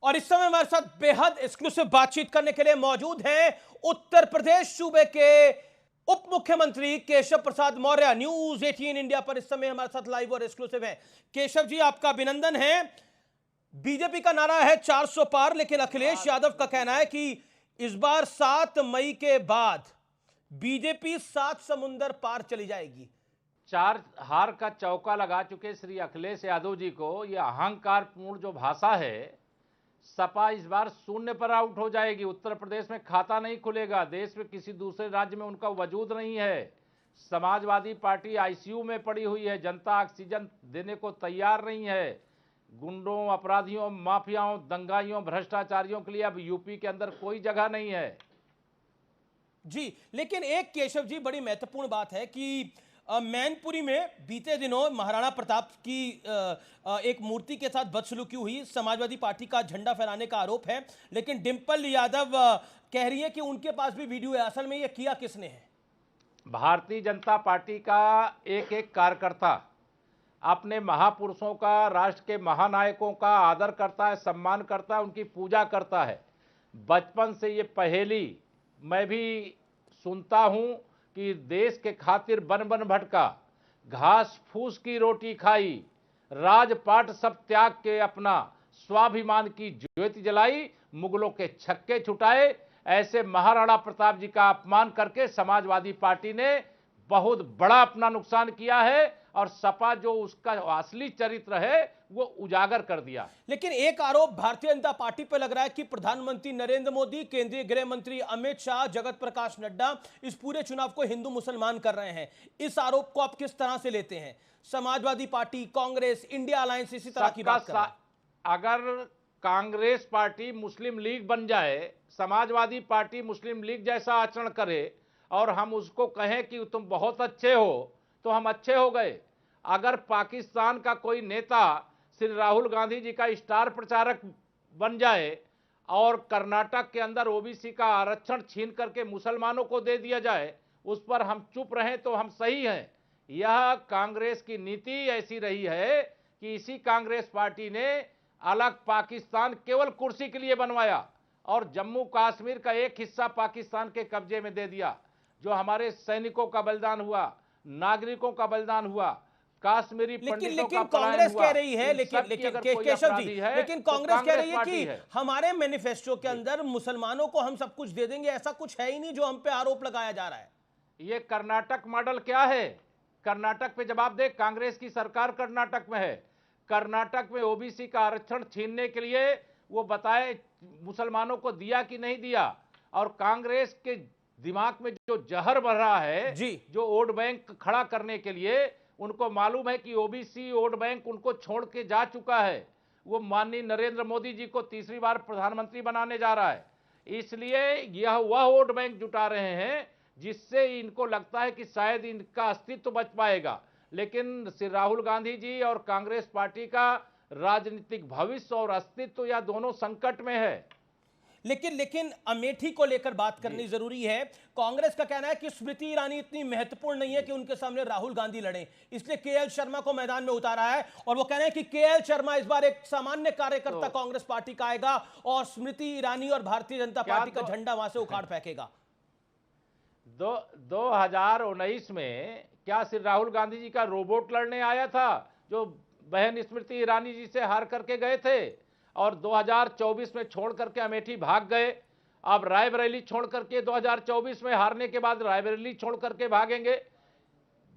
और इस समय हमारे साथ बेहद एक्सक्लूसिव बातचीत करने के लिए मौजूद हैं उत्तर प्रदेश सूबे के उप मुख्यमंत्री केशव प्रसाद मौर्य। न्यूज 18 इंडिया पर इस समय हमारे साथ लाइव और एक्सक्लूसिव है। केशव जी, आपका अभिनंदन है। बीजेपी का नारा है 400 पार, लेकिन अखिलेश यादव का कहना है कि इस बार 7 मई के बाद बीजेपी 7 समुंदर पार चली जाएगी। चार हार का चौका लगा चुके श्री अखिलेश यादव जी को यह अहंकार पूर्ण जो भाषा है, सपा इस बार शून्य पर आउट हो जाएगी। उत्तर प्रदेश में खाता नहीं खुलेगा, देश में किसी दूसरे राज्य में उनका वजूद नहीं है। समाजवादी पार्टी आईसीयू में पड़ी हुई है, जनता ऑक्सीजन देने को तैयार नहीं है। गुंडों, अपराधियों, माफियाओं, दंगाइयों, भ्रष्टाचारियों के लिए अब यूपी के अंदर कोई जगह नहीं है जी। लेकिन एक केशव जी, बड़ी महत्वपूर्ण बात है कि मैनपुरी में बीते दिनों महाराणा प्रताप की एक मूर्ति के साथ बदसलूकी हुई। समाजवादी पार्टी का झंडा फहराने का आरोप है, लेकिन डिंपल यादव कह रही है कि उनके पास भी वीडियो है। असल में यह किया किसने है? भारतीय जनता पार्टी का एक एक कार्यकर्ता अपने महापुरुषों का, राष्ट्र के महानायकों का आदर करता है, सम्मान करता है, उनकी पूजा करता है। बचपन से ये पहेली मैं भी सुनता हूं कि देश के खातिर बन बन भटका, घास फूस की रोटी खाई, राजपाट सब त्याग के अपना स्वाभिमान की ज्योति जलाई, मुगलों के छक्के छुटाए। ऐसे महाराणा प्रताप जी का अपमान करके समाजवादी पार्टी ने बहुत बड़ा अपना नुकसान किया है और सपा जो उसका असली चरित्र है वो उजागर कर दिया। लेकिन एक आरोप भारतीय जनता पार्टी पर लग रहा है कि प्रधानमंत्री नरेंद्र मोदी, केंद्रीय गृह मंत्री अमित शाह, जगत प्रकाश नड्डा इस पूरे चुनाव को हिंदू मुसलमान कर रहे हैं। इस आरोप को आप किस तरह से लेते हैं? Samajwadi party, Congress, India alliance इसी तरह की बात कर रहा है। अगर कांग्रेस पार्टी मुस्लिम लीग बन जाए, समाजवादी पार्टी मुस्लिम लीग जैसा आचरण करे और हम उसको कहें कि तुम बहुत अच्छे हो, तो हम अच्छे हो गए। अगर पाकिस्तान का कोई नेता श्री राहुल गांधी जी का स्टार प्रचारक बन जाए और कर्नाटक के अंदर ओबीसी का आरक्षण छीन करके मुसलमानों को दे दिया जाए, उस पर हम चुप रहें तो हम सही हैं। यह कांग्रेस की नीति ऐसी रही है कि इसी कांग्रेस पार्टी ने अलग पाकिस्तान केवल कुर्सी के लिए बनवाया और जम्मू कश्मीर का एक हिस्सा पाकिस्तान के कब्जे में दे दिया। जो हमारे सैनिकों का बलिदान हुआ, नागरिकों का बलिदान हुआ, काश्मीरी पंडितों का कांग्रेस कह रही है, लेकिन केशव जी, लेकिन कांग्रेस कह रही है कि हमारे मैनिफेस्टो के अंदर मुसलमानों को हम सब कुछ दे देंगे। ऐसा कुछ है ही नहीं जो हम पे आरोप लगाया जा रहा है। ये कर्नाटक मॉडल क्या है? कर्नाटक पे जवाब दे, कांग्रेस की सरकार कर्नाटक में है। कर्नाटक में ओबीसी का आरक्षण छीनने के लिए वो बताए मुसलमानों को दिया कि नहीं दिया। और कांग्रेस के दिमाग में जो जहर भर रहा है जी, जो वोट बैंक खड़ा करने के लिए, उनको मालूम है कि ओबीसी वोट बैंक उनको छोड़ के जा चुका है। वो माननीय नरेंद्र मोदी जी को तीसरी बार प्रधानमंत्री बनाने जा रहा है, इसलिए यह वह वोट बैंक जुटा रहे हैं जिससे इनको लगता है कि शायद इनका अस्तित्व बच पाएगा। लेकिन श्री राहुल गांधी जी और कांग्रेस पार्टी का राजनीतिक भविष्य और अस्तित्व या दोनों संकट में है। लेकिन अमेठी को लेकर बात करनी जरूरी है। कांग्रेस का कहना है कि स्मृति ईरानी इतनी महत्वपूर्ण नहीं है कि उनके सामने राहुल गांधी लड़े, इसलिए केएल शर्मा को मैदान में उतारा है। और वो कह रहे हैं कि केएल शर्मा इस बार एक सामान्य कार्यकर्ता कांग्रेस पार्टी का आएगा और स्मृति ईरानी और भारतीय जनता पार्टी का झंडा वहां से उखाड़ फेंकेगा। 2019 में क्या श्री राहुल गांधी जी का रोबोट लड़ने आया था जो बहन स्मृति ईरानी जी से हार करके गए थे और 2024 में छोड़ करके अमेठी भाग गए। अब रायबरेली छोड़ करके 2024 में हारने के बाद रायबरेली छोड़ करके भागेंगे।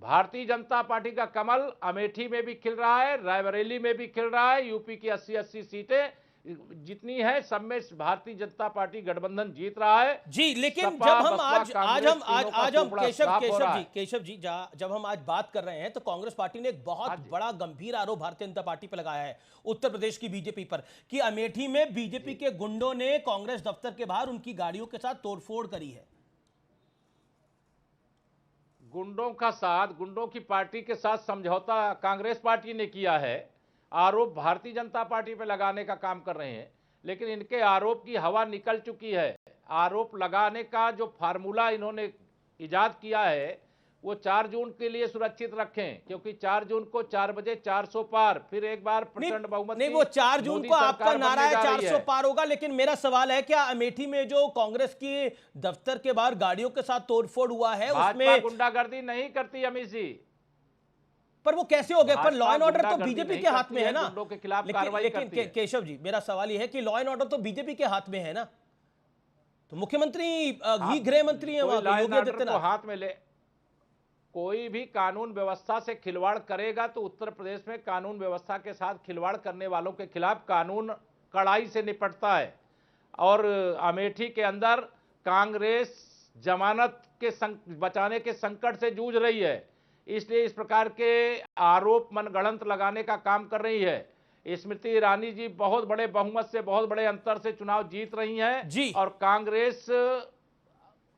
भारतीय जनता पार्टी का कमल अमेठी में भी खिल रहा है, रायबरेली में भी खिल रहा है। यूपी की 80-80 सीटें जितनी है सब में भारतीय जनता पार्टी गठबंधन जीत रहा है जी। लेकिन जब हम आज हम केशव जी जब हम आज बात कर रहे हैं तो कांग्रेस पार्टी ने एक बहुत बड़ा गंभीर आरोप भारतीय जनता पार्टी पर लगाया है, उत्तर प्रदेश की बीजेपी पर, कि अमेठी में बीजेपी के गुंडों ने कांग्रेस दफ्तर के बाहर उनकी गाड़ियों के साथ तोड़फोड़ करी है। गुंडों की पार्टी के साथ समझौता कांग्रेस पार्टी ने किया है। आरोप भारतीय जनता पार्टी पे लगाने का काम कर रहे हैं, लेकिन इनके आरोप की हवा निकल चुकी है। आरोप लगाने का जो फार्मूला इन्होंने इजाद किया है वो 4 जून के लिए सुरक्षित रखें, क्योंकि 4 जून को 4 बजे 400 पार, फिर एक बार प्रचंड बहुमत नहीं, की वो 4 जून मोदी को आपका सरकार नारा बनने है जा रही 400 पार होगा, लेकिन मेरा सवाल है क्या अमेठी में जो कांग्रेस की दफ्तर के बाहर गाड़ियों के साथ तोड़फोड़ हुआ है भाजपा उसमें, गुंडागर्दी नहीं करती अमित जी। पर वो कैसे हो गए? पर लॉ एंड ऑर्डर तो गुंडागर्दी बीजेपी नहीं के हाथ करती में है ना। गुंडों के खिलाफ लेकिन कार्रवाई लेकिन करती है। केशव जी, मेरा सवाल यह है कि लॉ एंड ऑर्डर तो बीजेपी के हाथ में है ना, तो मुख्यमंत्री गृह मंत्री है कोई वहां लॉ के एंड योगी ऑर्डर को आदित्यनाथ। हाथ में ले, कोई भी कानून व्यवस्था से खिलवाड़ करेगा तो उत्तर प्रदेश में कानून व्यवस्था के साथ खिलवाड़ करने वालों के खिलाफ कानून कड़ाई से निपटता है। और अमेठी के अंदर कांग्रेस जमानत के बचाने के संकट से जूझ रही है, इसलिए इस प्रकार के आरोप मनगढ़ंत लगाने का काम कर रही है। स्मृति ईरानी जी बहुत बड़े बहुमत से, बहुत बड़े अंतर से चुनाव जीत रही हैं जी। और कांग्रेस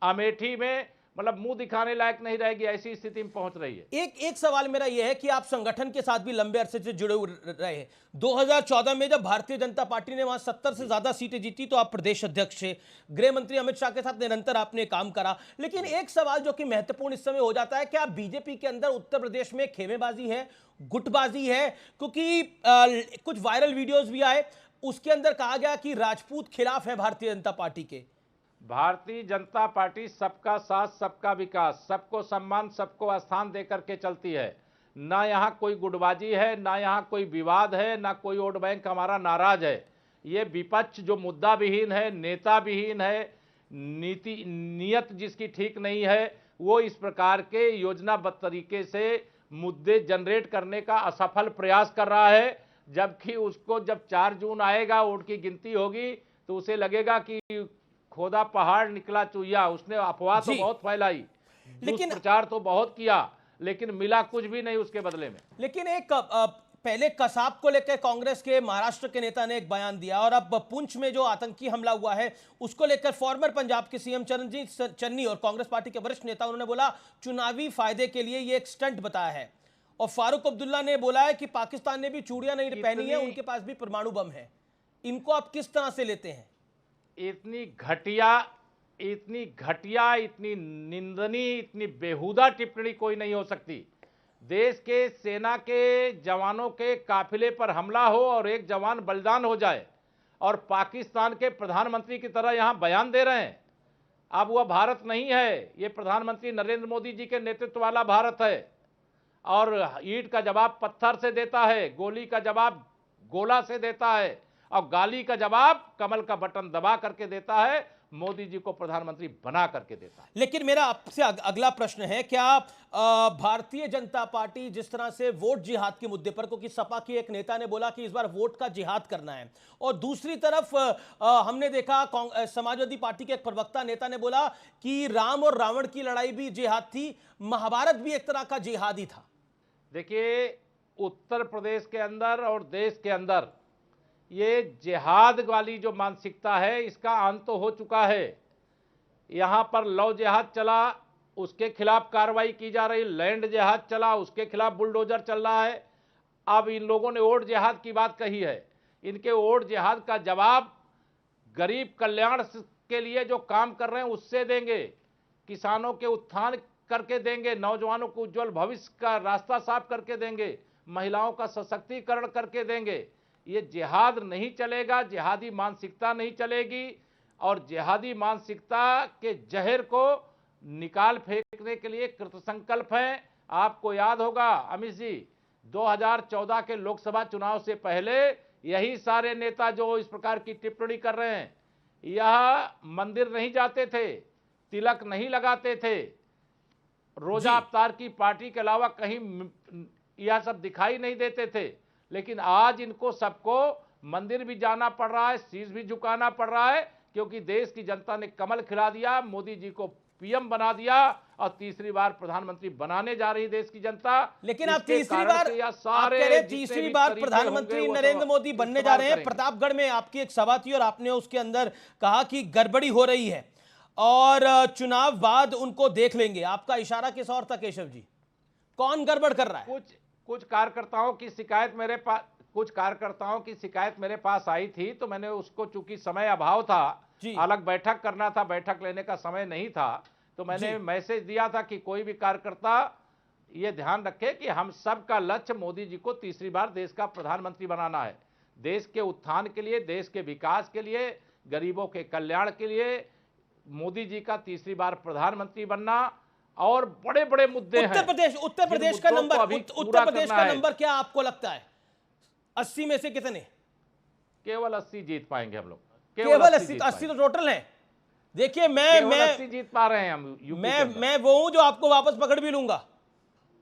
अमेठी में मतलब मुंह दिखाने लायक नहीं रहेगी, ऐसी स्थिति में पहुंच रही है। एक सवाल मेरा यह है कि आप संगठन के साथ भी लंबे अरसे से जुड़े रहे हैं। 2014 में जब भारतीय जनता पार्टी ने वहां 70 से ज्यादा सीटें जीती तो आप प्रदेश अध्यक्ष थे, गृह मंत्री अमित शाह के साथ निरंतर आपने काम करा। लेकिन एक सवाल जो कि महत्वपूर्ण इस समय हो जाता है, क्या बीजेपी के अंदर उत्तर प्रदेश में खेमेबाजी है, गुटबाजी है? क्योंकि कुछ वायरल वीडियोज भी आए, उसके अंदर कहा गया कि राजपूत खिलाफ है भारतीय जनता पार्टी के। भारतीय जनता पार्टी सबका साथ, सबका विकास, सबको सम्मान, सबको स्थान देकर के चलती है। ना यहाँ कोई गुटबाजी है, ना यहाँ कोई विवाद है, ना कोई वोट बैंक हमारा नाराज है। ये विपक्ष जो मुद्दा विहीन है, नेता विहीन है, नीयत जिसकी ठीक नहीं है, वो इस प्रकार के योजनाबद्ध तरीके से मुद्दे जनरेट करने का असफल प्रयास कर रहा है। जबकि उसको जब 4 जून आएगा, वोट की गिनती होगी, तो उसे लगेगा कि खोदा पहाड़ निकला चूहिया। उसने अफवाह तो बहुत फैलाई, लेकिन प्रचार तो बहुत किया, लेकिन मिला कुछ भी नहीं उसके बदले में। लेकिन एक पहले कसाब को लेकर कांग्रेस के महाराष्ट्र के नेता ने एक बयान दिया, और अब पुंछ में जो आतंकी हमला हुआ है उसको लेकर फॉर्मर पंजाब के सीएम चरणजीत चन्नी और कांग्रेस पार्टी के वरिष्ठ नेता उन्होंने बोला चुनावी फायदे के लिए ये एक स्टंट बताया है। और फारूक अब्दुल्ला ने बोला है कि पाकिस्तान ने भी चूड़ियां नहीं पहनी है, उनके पास भी परमाणु बम है। इनको आप किस तरह से लेते हैं? इतनी घटिया, इतनी निंदनीय, इतनी बेहुदा टिप्पणी कोई नहीं हो सकती। देश के सेना के जवानों के काफिले पर हमला हो और एक जवान बलिदान हो जाए, और पाकिस्तान के प्रधानमंत्री की तरह यहां बयान दे रहे हैं। अब वह भारत नहीं है, ये प्रधानमंत्री नरेंद्र मोदी जी के नेतृत्व वाला भारत है। और ईंट का जवाब पत्थर से देता है, गोली का जवाब गोला से देता है, और गाली का जवाब कमल का बटन दबा करके देता है, मोदी जी को प्रधानमंत्री बना करके देता है। लेकिन मेरा आपसे अगला प्रश्न है, क्या भारतीय जनता पार्टी जिस तरह से वोट जिहाद के मुद्दे पर, क्योंकि सपा की एक नेता ने बोला कि इस बार वोट का जिहाद करना है, और दूसरी तरफ हमने देखा समाजवादी पार्टी के एक प्रवक्ता नेता ने बोला कि राम और रावण की लड़ाई भी जिहाद थी, महाभारत भी एक तरह का जिहाद ही था। देखिए, उत्तर प्रदेश के अंदर और देश के अंदर ये जिहाद वाली जो मानसिकता है, इसका अंत तो हो चुका है। यहाँ पर लव जिहाद चला, उसके खिलाफ कार्रवाई की जा रही, लैंड जिहाद चला, उसके खिलाफ बुलडोजर चल रहा है। अब इन लोगों ने वोट जिहाद की बात कही है, इनके वोट जिहाद का जवाब गरीब कल्याण के लिए जो काम कर रहे हैं उससे देंगे, किसानों के उत्थान करके देंगे, नौजवानों को उज्जवल भविष्य का रास्ता साफ करके देंगे, महिलाओं का सशक्तिकरण करके देंगे। ये जिहाद नहीं चलेगा, जिहादी मानसिकता नहीं चलेगी, और जिहादी मानसिकता के जहर को निकाल फेंकने के लिए कृतसंकल्प हैं। आपको याद होगा अमित जी, 2014 के लोकसभा चुनाव से पहले यही सारे नेता जो इस प्रकार की टिप्पणी कर रहे हैं, यह मंदिर नहीं जाते थे, तिलक नहीं लगाते थे, रोजा अवतार की पार्टी के अलावा कहीं यह सब दिखाई नहीं देते थे। लेकिन आज इनको सबको मंदिर भी जाना पड़ रहा है, शीश भी झुकाना पड़ रहा है, क्योंकि देश की जनता ने कमल खिला दिया, मोदी जी को पीएम बना दिया, और तीसरी बार प्रधानमंत्री बनाने जा रही देश की जनता। लेकिन आप तीसरी बार प्रधानमंत्री नरेंद्र मोदी बनने जा रहे हैं। प्रतापगढ़ में आपकी एक सभा थी और आपने उसके अंदर कहा कि गड़बड़ी हो रही है और चुनाव बाद उनको देख लेंगे। आपका इशारा किस और था केशव जी? कौन गड़बड़ कर रहा है? कुछ कार्यकर्ताओं की शिकायत मेरे पास आई थी, तो मैंने उसको, चूंकि समय अभाव था, अलग बैठक करना था, बैठक लेने का समय नहीं था, तो मैंने जी। मैसेज दिया था कि कोई भी कार्यकर्ता ये ध्यान रखे कि हम सबका लक्ष्य मोदी जी को तीसरी बार देश का प्रधानमंत्री बनाना है। देश के उत्थान के लिए, देश के विकास के लिए, गरीबों के कल्याण के लिए मोदी जी का तीसरी बार प्रधानमंत्री बनना और बड़े बड़े मुद्दे हैं। उत्तर प्रदेश जिन का मुद्दों नंबर, को अभी उत्तर पूरा प्रदेश करना का है, नंबर क्या आपको लगता है? 80 में से कितने? केवल 80 जीत पाएंगे हम लोग। केवल 80? जीत 80 तो पाएंगे। टोटल है। देखिए केवल 80 जीत पा रहे हैं हम यूपी के अंदर। मैं वो हूं जो आपको वापस पकड़ भी लूंगा।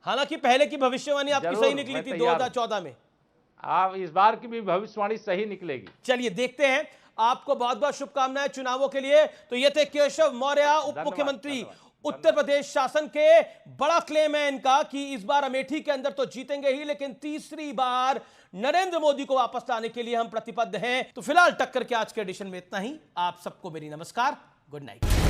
हालांकि पहले की भविष्यवाणी आपकी जरूर, सही निकली मैं थी तैयार हूं। 2014 में। आप इस बार की भी भविष्यवाणी सही निकलेगी। चलिए देखते हैं। आपको बहुत बहुत शुभकामनाएं चुनावों के लिए। तो ये थे केशव मौर्य, उप मुख्यमंत्री उत्तर प्रदेश शासन के। बड़ा क्लेम है इनका कि इस बार अमेठी के अंदर तो जीतेंगे ही, लेकिन तीसरी बार नरेंद्र मोदी को वापस लाने के लिए हम प्रतिबद्ध हैं। तो फिलहाल टक्कर के आज के एडिशन में इतना ही। आप सबको मेरी नमस्कार, गुड नाइट।